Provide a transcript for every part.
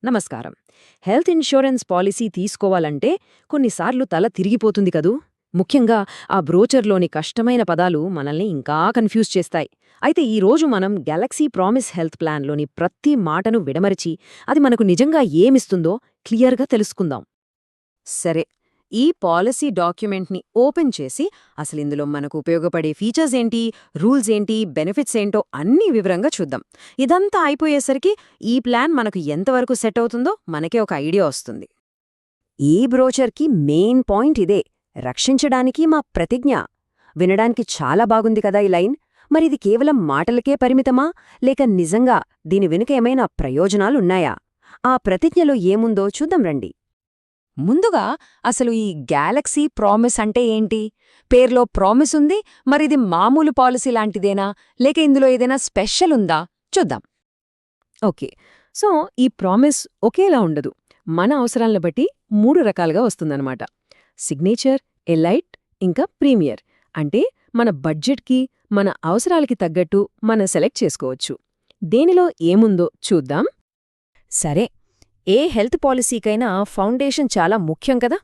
నమస్కారం. Health insurance policy తీసుకోవాలంటే కొన్నిసార్లు తల తిరిగిపోతుంది కదూ. ముఖ్యంగా ఆ బ్రోచర్లోని కష్టమైన పదాలు మనల్ని ఇంకా కన్ఫ్యూజ్ చేస్తాయి. అయితే ఈరోజు మనం గెలాక్సీ ప్రామిస్ హెల్త్ ప్లాన్లోని ప్రతి మాటను విడమరిచి అది మనకు నిజంగా ఏమిస్తుందో క్లియర్గా తెలుసుకుందాం. సరే, ఈ పాలసీ డాక్యుమెంట్ని ఓపెన్ చేసి అసలిందులో మనకు ఉపయోగపడే ఫీచర్స్ ఏంటి, రూల్స్ ఏంటి, బెనిఫిట్స్ ఏంటో అన్నీ వివరంగా చూద్దాం. ఇదంతా అయిపోయేసరికి ఈ ప్లాన్ మనకు ఎంతవరకు సెట్ అవుతుందో మనకే ఒక ఐడియా వస్తుంది. ఈ బ్రోచర్కి మెయిన్ పాయింట్ ఇదే, రక్షించడానికి మా ప్రతిజ్ఞ. వినడానికి చాలా బాగుంది కదా ఈ లైన్. మరిది కేవలం మాటలకే పరిమితమా, లేక నిజంగా దీని వెనుక ఏమైనా ప్రయోజనాలున్నాయా? ఆ ప్రతిజ్ఞలో ఏముందో చూద్దాం రండి. ముందుగా అసలు ఈ గెలాక్సీ ప్రామిస్ అంటే ఏంటి? పేర్లో ప్రామిస్ ఉంది, మరిది మామూలు పాలసీ లాంటిదేనా, లేక ఇందులో ఏదైనా స్పెషల్ ఉందా చూద్దాం. ఓకే, సో ఈ ప్రామిస్ ఒకేలా ఉండదు. మన అవసరాలను బట్టి 3 రకాలుగా వస్తుందన్నమాట. సిగ్నేచర్, ఎలైట్, ఇంకా ప్రీమియర్. అంటే మన బడ్జెట్కి, మన అవసరాలకి తగ్గట్టు మనం సెలెక్ట్ చేసుకోవచ్చు. దేనిలో ఏముందో చూద్దాం. సరే, ఏ హెల్త్ పాలసీకైనా ఫౌండేషన్ చాలా ముఖ్యం కదా.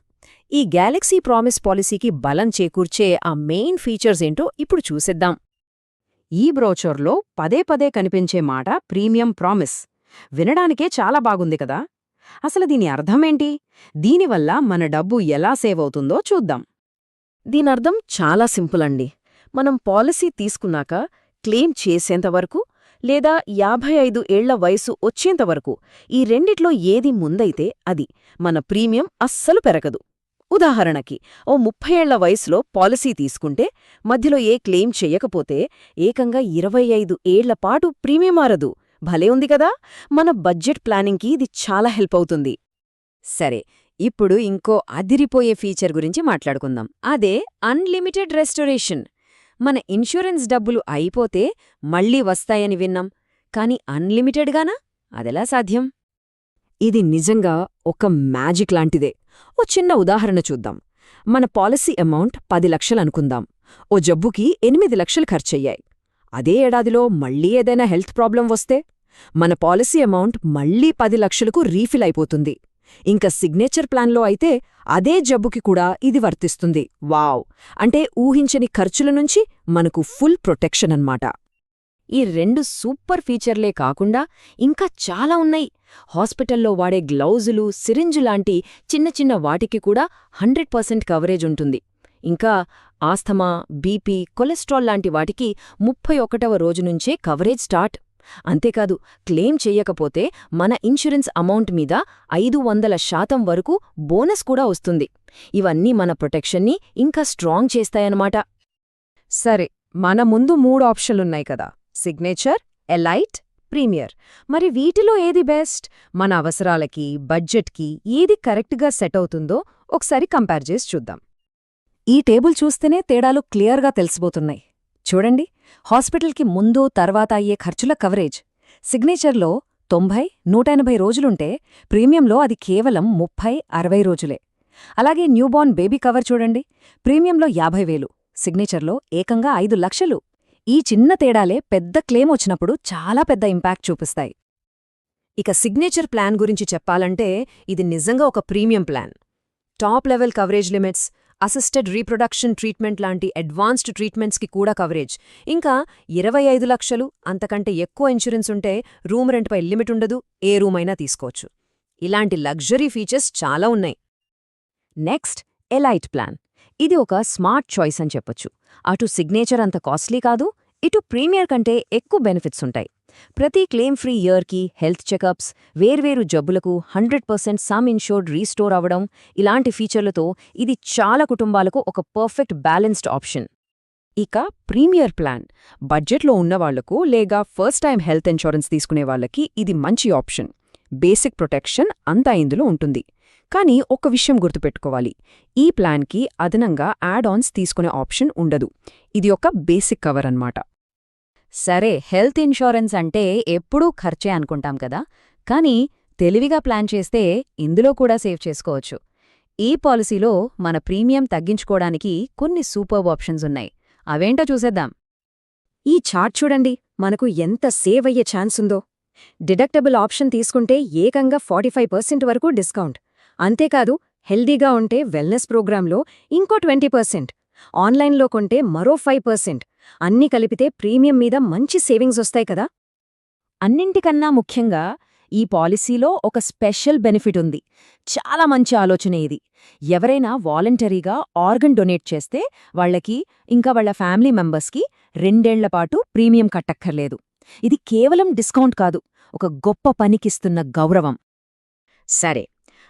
ఈ గెలాక్సీ ప్రామిస్ పాలసీకి బలం చేకూర్చే ఆ మెయిన్ ఫీచర్స్ ఏంటో ఇప్పుడు చూసేద్దాం. ఈ బ్రోచర్లో పదే పదే కనిపించే మాట ప్రీమియం ప్రామిస్. వినడానికే చాలా బాగుంది కదా. అసలు దీని అర్థమేంటి? దీనివల్ల మన డబ్బు ఎలా సేవ్ అవుతుందో చూద్దాం. దీనర్థం చాలా సింపుల్ అండి. మనం పాలసీ తీసుకున్నాక క్లెయిమ్ చేసేంతవరకు లేదా 55 ఏళ్ల వయసు వచ్చేంతవరకు ఈ రెండిట్లో ఏది ముందైతే అది మన ప్రీమియం అస్సలు పెరగదు. ఉదాహరణకి, ఓ 30 ఏళ్ల వయసులో పాలసీ తీసుకుంటే మధ్యలో ఏ క్లెయిమ్ చెయ్యకపోతే ఏకంగా 25 ఏళ్ల పాటు ప్రీమియం మారదు. భలే ఉంది కదా. మన బడ్జెట్ ప్లానింగ్కి ఇది చాలా హెల్ప్ అవుతుంది. సరే, ఇప్పుడు ఇంకో అదిరిపోయే ఫీచర్ గురించి మాట్లాడుకుందాం. అదే అన్లిమిటెడ్ రెస్టోరేషన్. మన ఇన్సూరెన్స్ డబ్బులు అయిపోతే మళ్లీ వస్తాయని విన్నాం, కాని అన్లిమిటెడ్గానా? అదెలా సాధ్యం? ఇది నిజంగా ఒక మ్యాజిక్ లాంటిదే. ఓ చిన్న ఉదాహరణ చూద్దాం. మన పాలసీ అమౌంట్ 10 లక్షలనుకుందాం. ఓ జబ్బుకి 8 లక్షలు ఖర్చయ్యాయి. అదే ఏడాదిలో మళ్లీ ఏదైనా హెల్త్ ప్రాబ్లం వస్తే మన పాలసీ అమౌంట్ మళ్లీ 10 లక్షలకు రీఫిల్ అయిపోతుంది. ఇంకా సిగ్నేచర్ ప్లాన్లో అయితే అదే జబ్బుకి కూడా ఇది వర్తిస్తుంది. వావ్! అంటే ఊహించని ఖర్చుల నుంచి మనకు ఫుల్ ప్రొటెక్షన్ అన్నమాట. ఈ 2 సూపర్ ఫీచర్లే కాకుండా ఇంకా చాలా ఉన్నాయి. హాస్పిటల్లో వాడే గ్లౌజులు, సిరింజు లాంటి చిన్న చిన్న వాటికి కూడా 100% కవరేజ్ ఉంటుంది. ఇంకా ఆస్థమా, బీపీ, కొలెస్ట్రాల్ లాంటి వాటికి 31వ రోజు నుంచే కవరేజ్ స్టార్ట్. అంతేకాదు, క్లెయిమ్ చెయ్యకపోతే మన ఇన్సూరెన్స్ అమౌంట్ మీద 500% వరకు బోనస్ కూడా వస్తుంది. ఇవన్నీ మన ప్రొటెక్షన్ని ఇంకా స్ట్రాంగ్ చేస్తాయన్నమాట. సరే, మన ముందు 3 ఆప్షన్లున్నాయి కదా, సిగ్నేచర్, ఎలైట్, ప్రీమియర్. మరి వీటిలో ఏది బెస్ట్? మన అవసరాలకి, బడ్జెట్కి ఏది కరెక్ట్గా సెట్ అవుతుందో ఒకసారి కంపేర్ చేసి చూద్దాం. ఈ టేబుల్ చూస్తేనే తేడాలు క్లియర్గా తెలిసిపోతున్నాయి. చూడండి, హాస్పిటల్కి ముందు తర్వాత అయ్యే ఖర్చుల కవరేజ్ సిగ్నేచర్లో 90, 180 రోజులుంటే ప్రీమియంలో అది కేవలం 30, 60 రోజులే. అలాగే న్యూబార్న్ బేబీ కవర్ చూడండి, ప్రీమియంలో 50,000, సిగ్నేచర్లో ఏకంగా 5 లక్షలు. ఈ చిన్న తేడాలే పెద్ద క్లెయిమ్ వచ్చినప్పుడు చాలా పెద్ద ఇంపాక్ట్ చూపిస్తాయి. ఇక సిగ్నేచర్ ప్లాన్ గురించి చెప్పాలంటే ఇది నిజంగా ఒక premium plan. Top level coverage limits, assisted reproduction treatment లాంటి అడ్వాన్స్డ్ ట్రీట్మెంట్స్కి కూడా కవరేజ్. ఇంకా 25 లక్షలు అంతకంటే ఎక్కువ ఇన్సూరెన్స్ ఉంటే రూమ్ రెంట్పై లిమిట్ ఉండదు, ఏ రూమైనా తీసుకోవచ్చు. ఇలాంటి లగ్జరీ ఫీచర్స్ చాలా ఉన్నాయి. Next, elite plan. ఇది ఒక స్మార్ట్ చాయిస్ అని చెప్పొచ్చు. అటు సిగ్నేచర్ అంత కాస్ట్లీ కాదు, ఇటు ప్రీమియర్ కంటే ఎక్కువ బెనిఫిట్స్ ఉంటాయి. ప్రతి క్లెయిమ్ ఫ్రీ ఇయర్కి హెల్త్ చెకప్స్, వేర్వేరు జబ్బులకు 100% సమ్ ఇన్షూర్డ్ రీస్టోర్ అవ్వడం, ఇలాంటి ఫీచర్లతో ఇది చాలా కుటుంబాలకు ఒక పర్ఫెక్ట్ బ్యాలెన్స్డ్ ఆప్షన్. ఇక ప్రీమియర్ ప్లాన్, బడ్జెట్లో ఉన్నవాళ్లకు లేక ఫస్ట్ టైం హెల్త్ ఇన్షూరెన్స్ తీసుకునే వాళ్ళకి ఇది మంచి ఆప్షన్. బేసిక్ ప్రొటెక్షన్ అంతా ఇందులో ఉంటుంది. కానీ ఒక విషయం గుర్తుపెట్టుకోవాలి, ఈ ప్లాన్కి అదనంగా యాడ్ ఆన్స్ తీసుకునే ఆప్షన్ ఉండదు. ఇది ఒక బేసిక్ కవర్ అన్నమాట. సరే, హెల్త్ ఇన్షూరెన్స్ అంటే ఎప్పుడూ ఖర్చే అనుకుంటాం కదా, కానీ తెలివిగా ప్లాన్ చేస్తే ఇందులో కూడా సేవ్ చేసుకోవచ్చు. ఈ పాలసీలో మన ప్రీమియం తగ్గించుకోవడానికి కొన్ని సూపర్బ్ ఆప్షన్స్ ఉన్నాయి. అవేంటో చూసేద్దాం. ఈ చార్ట్ చూడండి, మనకు ఎంత సేవ్ అయ్యే ఛాన్స్ ఉందో. డిడక్టబుల్ ఆప్షన్ తీసుకుంటే ఏకంగా 45% వరకు డిస్కౌంట్. అంతేకాదు, హెల్దీగా ఉంటే వెల్నెస్ ప్రోగ్రాంలో ఇంకో 20%, ఆన్లైన్లో కొంటే మరో 5%. అన్నీ కలిపితే ప్రీమియం మీద మంచి సేవింగ్స్ వస్తాయి కదా. అన్నింటికన్నా ముఖ్యంగా ఈ పాలసీలో ఒక స్పెషల్ బెనిఫిట్ ఉంది. చాలా మంచి ఆలోచనే ఇది. ఎవరైనా వాలంటరీగా ఆర్గన్ డొనేట్ చేస్తే వాళ్లకి, ఇంకా వాళ్ల ఫ్యామిలీ మెంబర్స్కి 2 ఏళ్లపాటు ప్రీమియం కట్టక్కర్లేదు. ఇది కేవలం డిస్కౌంట్ కాదు, ఒక గొప్ప పనికిస్తున్న గౌరవం. సరే,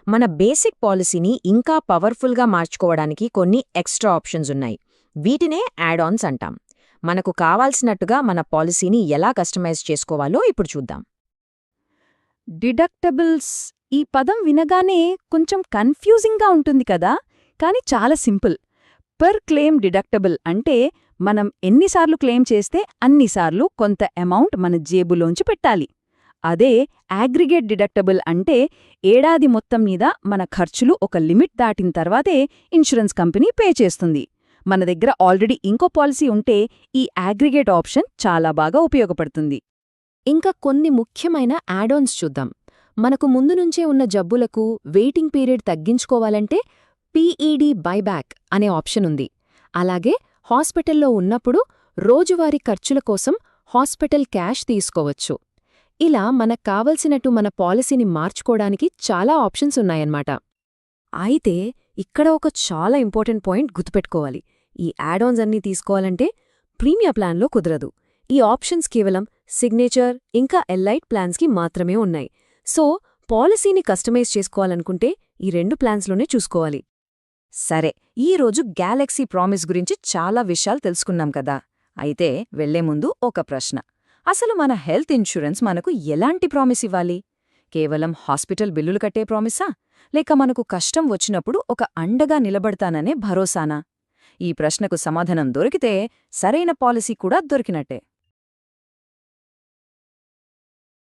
మన బేసిక్ పాలసీని ఇంకా పవర్ఫుల్గా మార్చుకోవడానికి కొన్ని ఎక్స్ట్రా ఆప్షన్స్ ఉన్నాయి. వీటినే యాడ్ ఆన్స్ అంటాం. మనకు కావాల్సినట్టుగా మన పాలసీని ఎలా కస్టమైజ్ చేసుకోవాలో ఇప్పుడు చూద్దాం. డిడక్టబుల్స్ ఈ పదం వినగానే కొంచెం కన్ఫ్యూజింగ్గా ఉంటుంది కదా, కానీ చాలా సింపుల్. పర్ క్లెయిమ్ డిడక్టబుల్ అంటే మనం ఎన్నిసార్లు క్లెయిమ్ చేస్తే అన్నిసార్లు కొంత అమౌంట్ మన జేబులోంచి పెట్టాలి. అదే అగ్రిగేట్ డిడక్టబుల్ అంటే ఏడాది మొత్తం మీద మన ఖర్చులు ఒక లిమిట్ దాటిన తర్వాతే ఇన్సూరెన్స్ కంపెనీ పే చేస్తుంది. మన దగ్గర ఆల్రెడీ ఇంకో పాలసీ ఉంటే ఈ అగ్రిగేట్ ఆప్షన్ చాలా బాగా ఉపయోగపడుతుంది. ఇంకా కొన్ని ముఖ్యమైన యాడ్-ఆన్స్ చూద్దాం. మనకు ముందు నుంచే ఉన్న జబ్బులకు వెయిటింగ్ పీరియడ్ తగ్గించుకోవాలంటే పీఈడీ బైబ్యాక్ అనే ఆప్షన్ ఉంది. అలాగే హాస్పిటల్లో ఉన్నప్పుడు రోజువారీ ఖర్చుల కోసం హాస్పిటల్ క్యాష్ తీసుకోవచ్చు. ఇలా మనకు కావలసినట్టు మన పాలసీని మార్చుకోవడానికి చాలా ఆప్షన్స్ ఉన్నాయన్నమాట. అయితే ఇక్కడ ఒక చాలా ఇంపార్టెంట్ పాయింట్ గుర్తుపెట్టుకోవాలి. ఈ యాడ్-ఆన్స్ అన్నీ తీసుకోవాలంటే ప్రీమియం ప్లాన్లో కుదరదు. ఈ ఆప్షన్స్ కేవలం సిగ్నేచర్ ఇంకా ఎలైట్ ప్లాన్స్కి మాత్రమే ఉన్నాయి. సో పాలసీని కస్టమైజ్ చేసుకోవాలనుకుంటే ఈ 2 ప్లాన్స్లోనే చూసుకోవాలి. సరే, ఈరోజు గ్యాలక్సీ ప్రామిస్ గురించి చాలా విషయాలు తెలుసుకున్నాం కదా. అయితే వెళ్లే ముందు ఒక ప్రశ్న. అసలు మన హెల్త్ ఇన్సూరెన్స్ మనకు ఎలాంటి ప్రామిస్ ఇవ్వాలి? కేవలం హాస్పిటల్ బిల్లులు కట్టే ప్రామిసా, లేక మనకు కష్టం వచ్చినప్పుడు ఒక అండగా నిలబడతాననే భరోసానా? ఈ ప్రశ్నకు సమాధానం దొరికితే సరైన పాలసీ కూడా దొరికినట్టే.